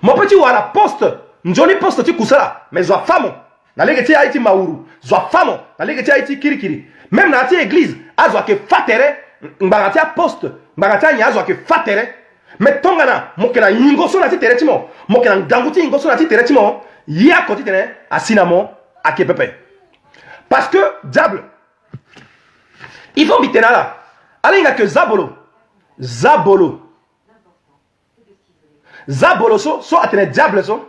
Mon petit wa la poste, njoni poste ti kusala, mais zwa fa mo. Na lege ti haiti mauru, zwa fa mo, na lege ti haiti kirikiri. Même na ti église, a zwa ke fatere, mbangati a poste, mbangati a nya zwa ke fatere. Mais tongana, mo ke na ingo so na ti tere ti mo, mo ke na danguti ingo so na ti tere ti mo, ya koti tene a sinamo a ke pepe. Parce que diable, il faut mbitena là. Alinga que zabolo. Zabolo. Zabolo so atene diable so.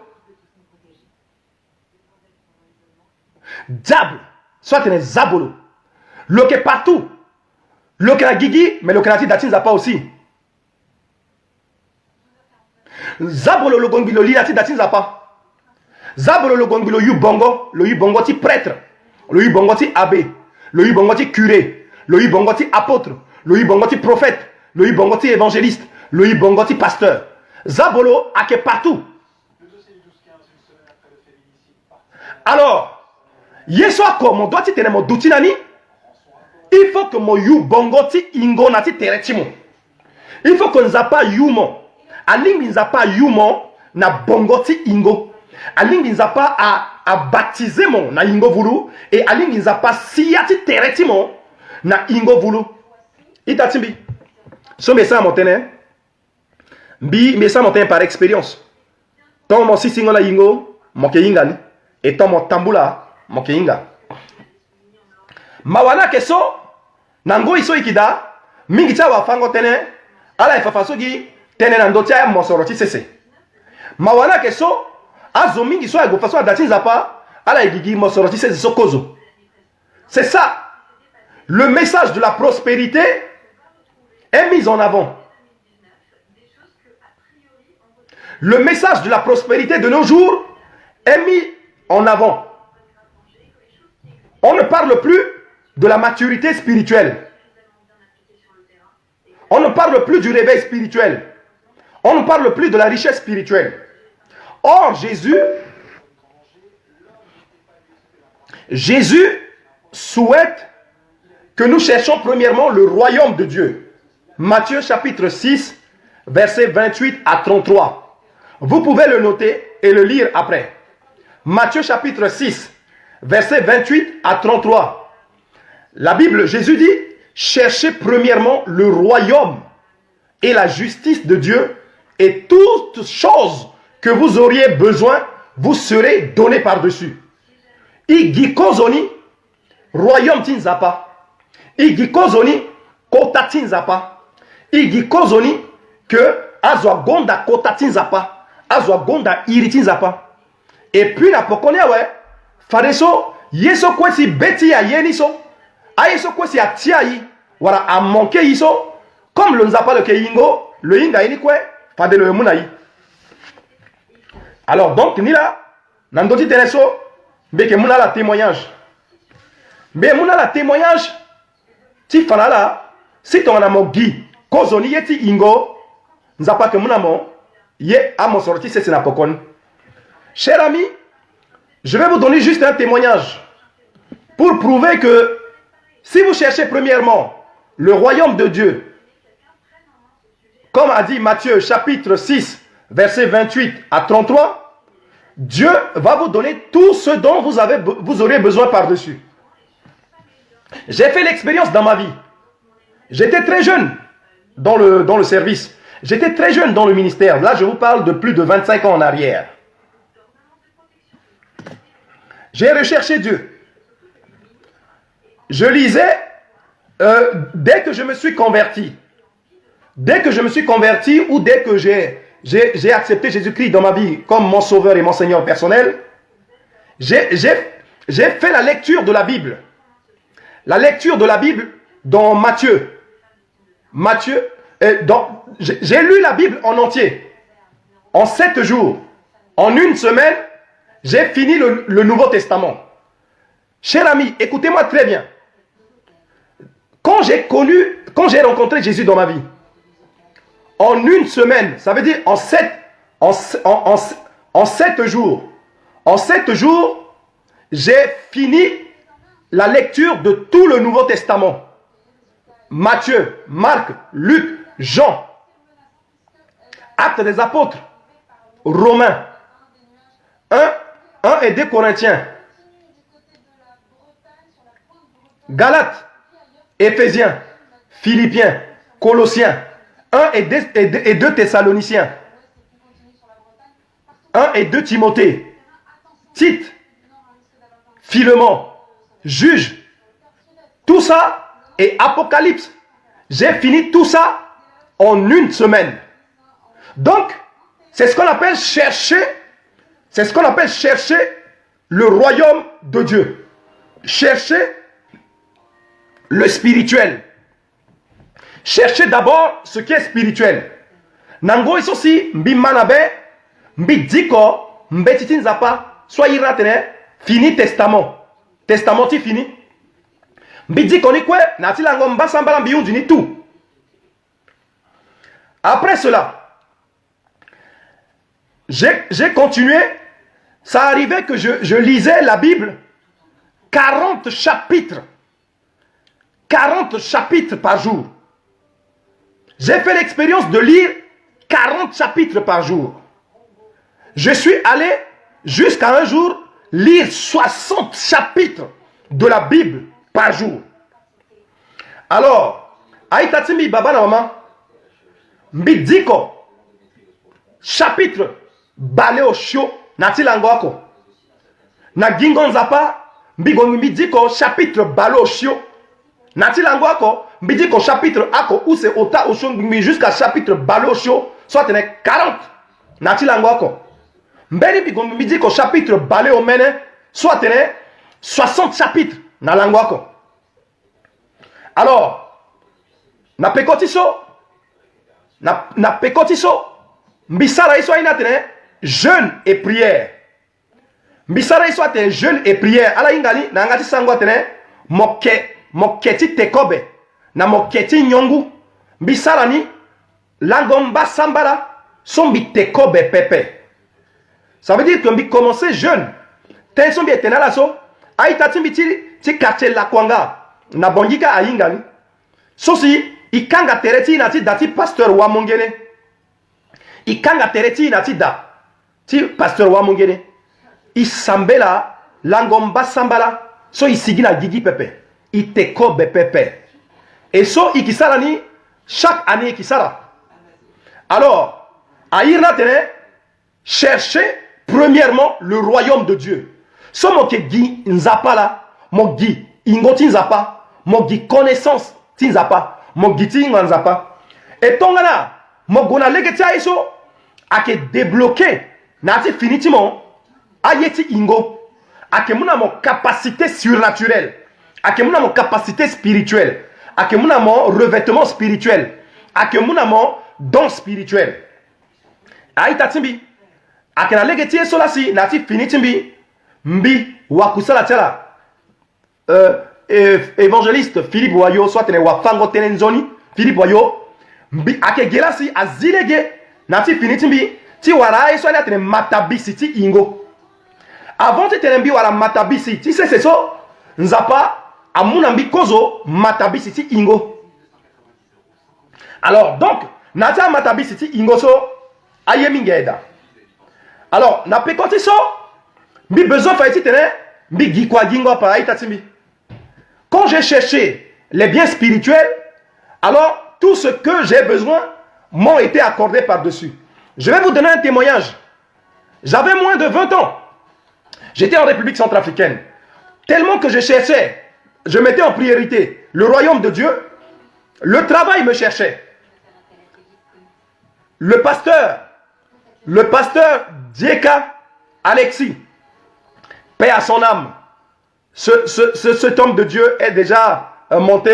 Diable. So atene zabolo. Le que partout. Le que la gigi, mais le que la ti datin zapa aussi. Zabolo le gongilo li datin zapa. Zabolo le gongilo yu bongo. Le yu bongo ti prêtre. Le yu bongo ti abbé. Le yu bongo ti curé. Le Ibongoti apôtre, le Ibongoti prophète, le Ibongoti évangéliste, le Ibongoti pasteur. Zabolo a que partout. Alors, yeswa ko mon doit tene mo dutinani, il faut que mon yu bongoti ingo nati teretimo. Il faut qu'on zapa yumo. Alingi nzapa yumo na bongoti ingo. Alingi nzapa a baptiser mon na ingo vulu et alingi nzapa siati teretimo. Na ingo vulu itatimbi so me sa montene bi me sa montene par expérience ton mo sisingo la ingo mo ke ingani et ton mo tambula mo ke inga mawana keso nango iso ikida mingi cha wa fango tene ala ifafaso gi tene na ndotia mo soroti sese mawana keso azo mingi so go faso datinza pa ala igigi mo soroti sese sokozo. C'est ça. Le message de la prospérité est mis en avant. Le message de la prospérité de nos jours est mis en avant. On ne parle plus de la maturité spirituelle. On ne parle plus du réveil spirituel. On ne parle plus de la richesse spirituelle. Or, Jésus souhaite que nous cherchions premièrement le royaume de Dieu. Matthieu chapitre 6, versets 28 à 33. Vous pouvez le noter et le lire après. Matthieu chapitre 6, versets 28 à 33. La Bible, Jésus dit, cherchez premièrement le royaume et la justice de Dieu, et toutes choses que vous auriez besoin vous serez données par-dessus. Igikozoni, royaume tinzapa. Igikozoni, kota tinzapa. Igikozoni, que azwa gonda kota tinzapa, azwa gonda iri tinzapa. Et puis na pokonia ouais, fareso yeso kwesi beti ya yeniso, ayeso kwesi atia yi, wala a manqué yiso, comme le nzapa le keingo, le inga yeni kwe, fade le muna yi. Alors donc ni là, nandoti teneso, beke muna la témoignage. Mais muna la témoignage, ti fanala, si ton amo gi, kozoni yeti ingo, nzapa ke muna mo, ye a mon sorti c'est na pokon. Cher ami, je vais vous donner juste un témoignage pour prouver que si vous cherchez premièrement le royaume de Dieu, comme a dit Matthieu chapitre 6, verset 28 à 33, Dieu va vous donner tout ce dont vous aurez besoin par-dessus. J'ai fait l'expérience dans ma vie. J'étais très jeune dans le service. J'étais très jeune dans le ministère. Là, je vous parle de plus de 25 ans en arrière. J'ai recherché Dieu. Je lisais dès que je me suis converti. Dès que je me suis converti ou dès que j'ai accepté Jésus-Christ dans ma vie comme mon sauveur et mon Seigneur personnel, j'ai fait la lecture de la Bible. La lecture de la Bible dans Matthieu. J'ai lu la Bible en entier. En 7 jours. En une semaine, j'ai fini le Nouveau Testament. Cher ami, écoutez-moi très bien. Quand j'ai rencontré Jésus dans ma vie, en une semaine, ça veut dire en 7 jours. En 7 jours, j'ai fini la lecture de tout le Nouveau Testament. Matthieu, Marc, Luc, Jean, Actes des Apôtres, Romains, 1 et 2 Corinthiens, Galates, Éphésiens, Philippiens, Colossiens, 1 et 2 Thessaloniciens, 1 et 2 Timothée, Tite, Philemon, Juge, tout ça et Apocalypse. J'ai fini tout ça en une semaine. Donc, c'est ce qu'on appelle chercher le royaume de Dieu. Chercher le spirituel. Cherchez d'abord ce qui est spirituel. Nango isosi mbi manabe mbi diko mbetiti nzapa soyez ratene fini testament. Testament ti fini. Mbi diko ni kwe na ti lango mba sambala mbi undu ni tout. Après cela, j'ai continué. Ça arrivait que je lisais la Bible 40 chapitres. 40 chapitres par jour. J'ai fait l'expérience de lire 40 chapitres par jour. Je suis allé jusqu'à un jour lire 60 chapitres de la Bible par jour. Alors, Aïtatimi Baba na maman, Mbidiko, chapitre Baleo Shio, Nati Langwako. Na Gingon Zapa, Mbidiko, chapitre Baleo Shio. Nati Langwako, Mbidiko, chapitre Ako, ou c'est Ota Oshon, jusqu'à chapitre Baleo Shio, soit 40. Nati Langwako. Mbidiko, chapitre Baleo Mene, soit 60 chapitres. Na Langwako. Alors, na pekotiso, mbisara iso inatene jeûne et prière. Mbisara iso atene jeûne et prière. Ala ingali na ngati sangwa tene moketi tekobe na moketi nyongu. Mbisara ni langomba sambara sombi tekobe pepe. Ça veut dire que mbi commencer jeûne. Ten sombi etenala so aitati ti quartier la kwanga na bongika aingali. Sosi ikanga tereti na ti dati pasteur wa mongene. Ikanga tereti na ti da ti pasteur wa mongene. Isambela langomba sambala so isigi na gigi pepe. Itekobe pepe. Et so ikisara ni chaque année ikisara. Alors, aïrna tene chercher premièrement le royaume de Dieu. So mo ke gi nzapa la, mo gi ingoti nzapa, mo gi connaissance tinzapa, mo gi ti nzapa. Et tongana mo gona legetia iso ake débloquer nati finitivement ayeti ingo ake muna mon capacité surnaturelle ake muna mon capacité spirituelle ake muna mon revêtement spirituel ake muna mon don spirituel aita timbi ake na legetia iso lasi nati finitimbi mbi wakusala tela évangéliste Philippe Wayo soit tene wafango tenenzoni Philippe Wayo mbi ake gelasi azilege nati finitimbi ti wara eso na tene matabisi ti ingo avant ti tene mbi wara matabisi ti c'est ça nzapa amuna mbi kozo matabisi ti ingo alors donc nati matabisi ti ingo so ayemi ngeda alors na pekoti so mbi besoin fa ti tene mbi gikwa gingo pa aita timbi. Quand j'ai cherché les biens spirituels, alors tout ce que j'ai besoin m'ont été accordés par-dessus. Je vais vous donner un témoignage. J'avais moins de 20 ans. J'étais en République centrafricaine. Tellement que je cherchais, je mettais en priorité le royaume de Dieu, le travail me cherchait. Le pasteur Djeka Alexis, paix à son âme, cet homme de Dieu est déjà monté,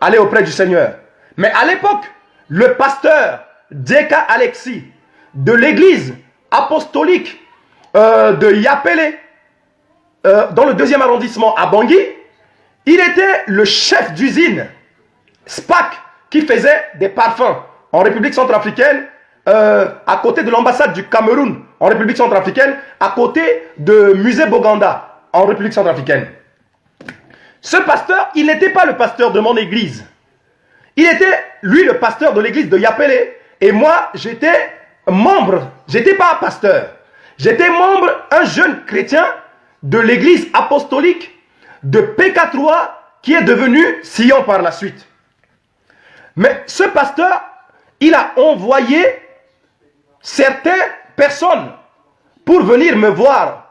allé auprès du Seigneur. Mais à l'époque, le pasteur Djeka Alexis de l'église apostolique de Yapele, dans le 2e arrondissement à Bangui, il était le chef d'usine SPAC qui faisait des parfums en République centrafricaine, à côté de l'ambassade du Cameroun en République centrafricaine, à côté de musée Boganda en République centrafricaine. Ce pasteur, il n'était pas le pasteur de mon église. Il était, lui, le pasteur de l'église de Yapele. Et moi, j'étais membre, j'étais pas pasteur. J'étais membre, un jeune chrétien de l'église apostolique de PK3 qui est devenu Sion par la suite. Mais ce pasteur, il a envoyé certaines personnes pour venir me voir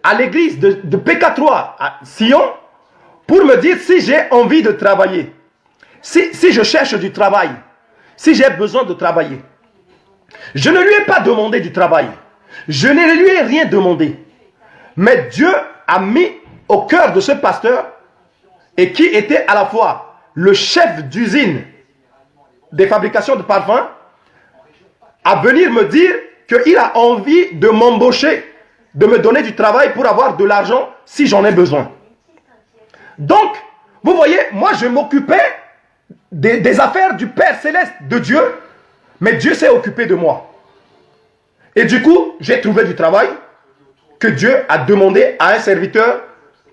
à l'église de PK3 à Sion pour me dire si j'ai envie de travailler, si je cherche du travail, si j'ai besoin de travailler. Je ne lui ai pas demandé du travail. Je ne lui ai rien demandé. Mais Dieu a mis au cœur de ce pasteur, et qui était à la fois le chef d'usine des fabrications de parfums, à venir me dire qu'il a envie de m'embaucher, de me donner du travail pour avoir de l'argent si j'en ai besoin. Donc, vous voyez, moi je m'occupais des affaires du Père Céleste, de Dieu, mais Dieu s'est occupé de moi. Et du coup, j'ai trouvé du travail que Dieu a demandé à un serviteur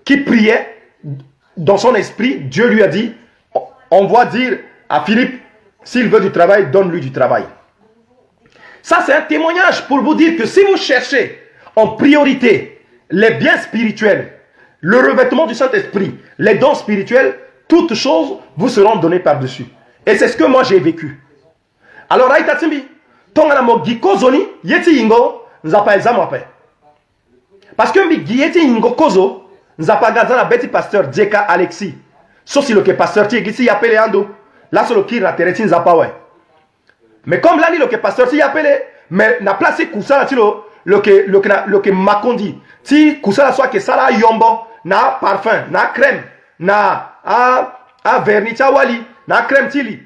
qui priait dans son esprit. Dieu lui a dit, on va dire à Philippe, s'il veut du travail, donne-lui du travail. Ça, c'est un témoignage pour vous dire que si vous cherchez en priorité les biens spirituels, le revêtement du Saint-Esprit, les dons spirituels, toutes choses vous seront données par-dessus. Et c'est ce que moi j'ai vécu. Alors, Aïta Timbi, tongana mo giko zoni, yeti ingo, nzapa ezamu ape. Parce que mi yeti ingo kozo, nzapa gazana beti pasteur Djeka Alexis. Sauf si le pasteur ti église yapele ando, là sur le kira tereti nzapa ouais. Mais comme là, le pasteur ti yapele, mais na place kusala ti le que makondi ti kusala soit que sala yombo na parfum na crème na a vernis wali na crème tili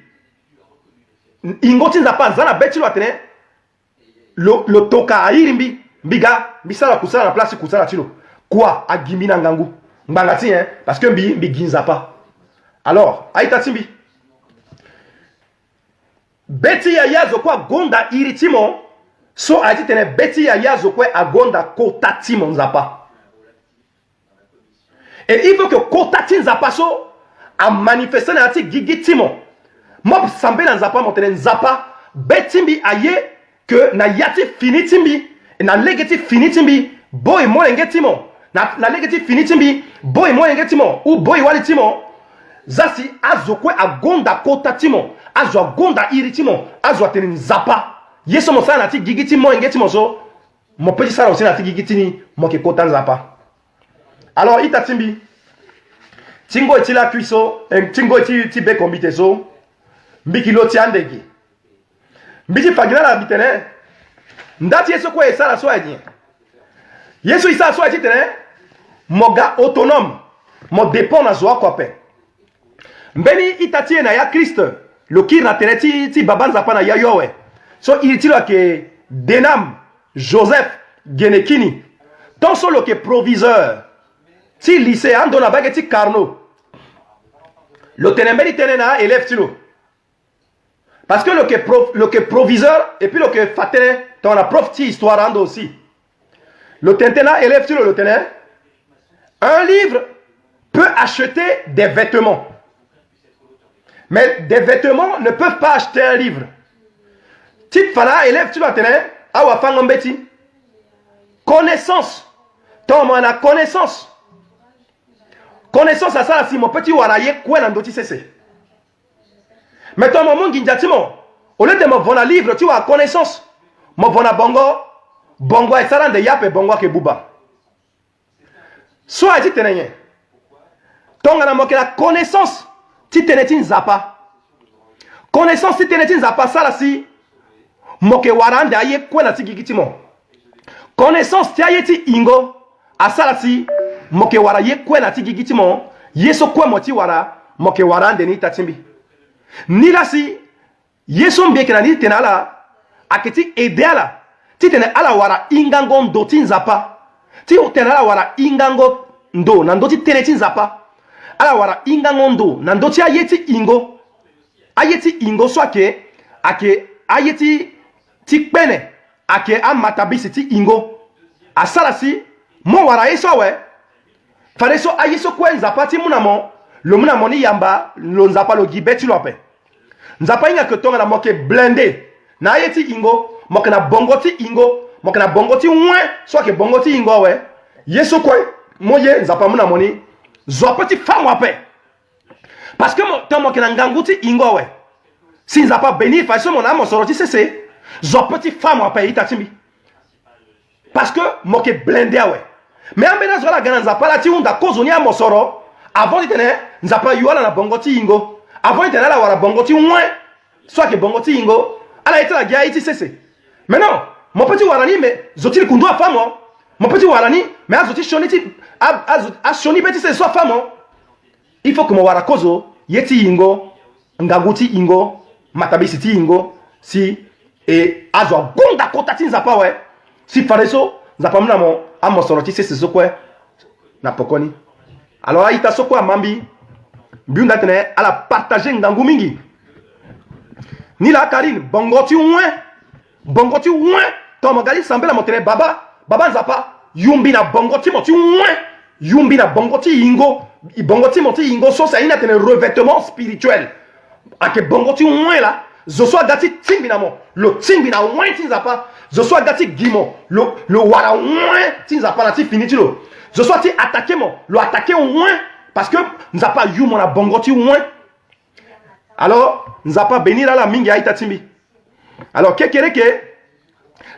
ingoti nzapa zana beti lo atene le toka airimbi biga bisala kusala na place kusala tilo quoi a gimina ngangu mbangati hein parce que mbi ginzapa. Alors aita timbi beti ya yazo kwa gonda iritimo. So a dit tene beti ya yazo kwe agonda kotati monzapa. Et il faut que kotati nzapa so a manifesté na ati gigitimo. Mop sambe na nzapa montene nzapa betimbi aye que na yati finitimbi et na legeti finitimbi boy mo engetimo na legeti finitimbi boy mo engetimo ou boy walitimo zasi azokwe agonda kotatimo azo agonda iritimo azo tene nzapa. Yeso mo sana ti gigiti mo ngeti mo so mo petit sala aussi na ti gigiti ni mo ke kotanza pa. Alors ita timbi tingo etila kuiso tingo eti ti be kombite so mbiki lo ti andeki Mbiji fagina la bitene. Ndati yeso kwa esala so adi. Yeso isa so adi tene. Moga autonome. Mo dépend na zoa kwa pe. Mbeni itatie na ya Christ. Lo kir na tene ti babanza pa na ya yowe. So il tilo ke Denam Joseph Genekini. Ton solo ke proviseur. Ti lycée ando na bage ti Carnot. Le tenembeli tenena élève tilo. Parce que le que proviseur et puis le que fatene ton la prof ti histoire ando aussi. Le tentena élève tilo le tenet. Un livre peut acheter des vêtements. Mais des vêtements ne peuvent pas acheter un livre. Type fana élève tilo tenet. Awa fangombeti. Connaissance. Ton la connaissance. Connaissance à ça, si mon petit waraye, quoi n'en doit-il cesser? Mais ton moment ginjatimo, au lieu de me vendre un livre, tu as connaissance. Me vendre bongo et ça rend de yap et bongo ke buba. Soit dit tenenye. Ton a manqué la connaissance, ti tenetin zapa. Connaissance, ti tenetin zapa, ça là si, moke warande aye, quoi n'a ti gigitimo. Connaissance, ti aye ti ingo, à ça là si, moke wara ye kwe na tigi gitimo yeso kwe moti wara moke wara ndeni tatimbi ni la si yeso mbeke na ni tenala aketi ideala ti tene ala wara ingango ndo tinzapa ti tenala wara ingango ndo na ndo ti tene tinzapa ala wara ingango ndo na ndo ti ayeti ingo so ake ayeti ti pene ake amatabisi ti ingo asala si mo wara yeso we fare so ayeso kwa nzapa ti munamo lo munamo ni yamba lo nzapa lo gibeti lope nzapa inga ketonga na moke blende na ayeti ingo moke na bongo ti ingo moke na bongo ti nwe so ke bongo ti ingo we yeso kwa moye nzapa munamo ni zo petit femme wape parce que to moke na ngangu ti ingo we si nzapa béni fa so mon amo soro ti sese zo petit femme wape itatimbi parce que moke blende we mais en bena zola gana nzapa la ti unda kozoni a mosoro avant ditene nzapa yuala na bongo ti ingo avant ditene la wara bongo ti nwe soit que bongo ti ingo ala itala gia iti sese mais non mon petit warani mais zotili kundo a famo mon petit warani mais azoti shoni ti a shoni beti se soit famo il faut que mo wara kozo yeti ingo ngaguti ingo matabisi ti ingo si et azo gonda kota ti nzapa we si fareso nzapa mna mo amo soroti se sokwe na pokoni alors aita sokwe mambi biunda tene ala partager ngangu mingi ni la karine bongoti ouin to magali sambela motene baba nzapa yumbi na bongoti moti ouin yumbi na bongoti ingo bongoti moti ingo so ça ina tene revêtement spirituel ake bongoti ouin là zo so gati timbi na mo lo timbi na ouin tinzapa je sois gati gimo le wara ouin tinzapa na ti finiti lo je sois ti attaquer mo lo attaquer ouin parce que nzapa yu mon bongoti ouin alors nzapa benira la mingi aita timbi alors kekereke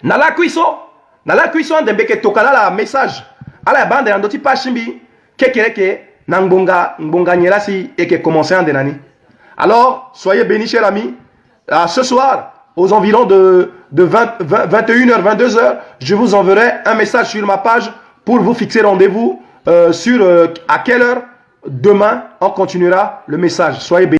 na la cuiso de beke tokala la message ala bande na ndoti pa chimbi kekereke na ngbonga nyelasi et que commencer en denani alors soyez bénis chers amis ce soir aux environs de 21h, 22h, je vous enverrai un message sur ma page pour vous fixer rendez-vous sur à quelle heure demain on continuera le message. Soyez bénis.